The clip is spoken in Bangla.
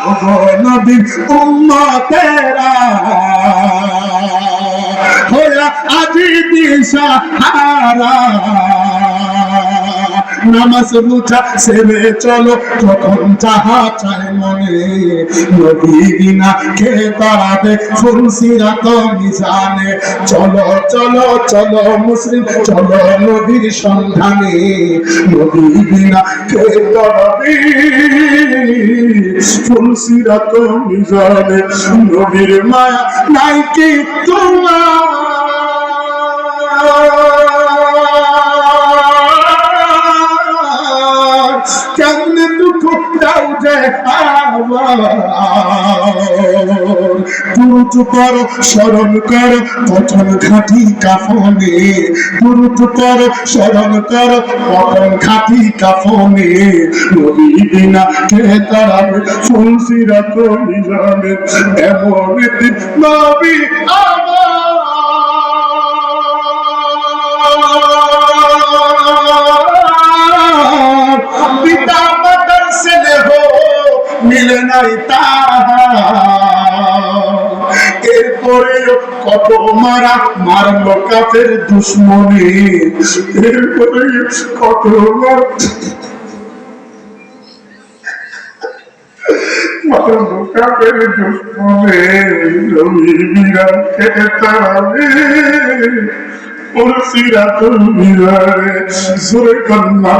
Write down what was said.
ওগো নবীর উম্মতেরা হইয়া আজি দিশাহারা নামাজ রোজা ছেড়ে চলো তখন যাহা চায় মনে নবী বিনা কে তারাবে ফুলসিরাত মিজানে চলো চলো চলো মুসলিম চলো নবীর সন্ধানে নবী বিনা কে তারাবে ফুলসিরাত মিজানে নবীর মায়া নাই কি তোমার কেমনে দুঃখ দাও যে দুরুদ করো স্মরণ করো পতন ঘাটি কাফনে দুরুদ করো স্মরণ করো পতন ঘাটি কাফনে নবী বিনা কে তারাবে ফুলসিরাত মিজানে এমন একটি নবী পিতা মাতার স্নেহ মিলে নাই তাহার এরপরে কত মারা মারলো কাফের দুশ্মনে এরপরে কত মারলো কাফের দুশ্মনে নবী বিনা কে তারাবে ফুলসিরাতুল মিজানে সুরে কন্যা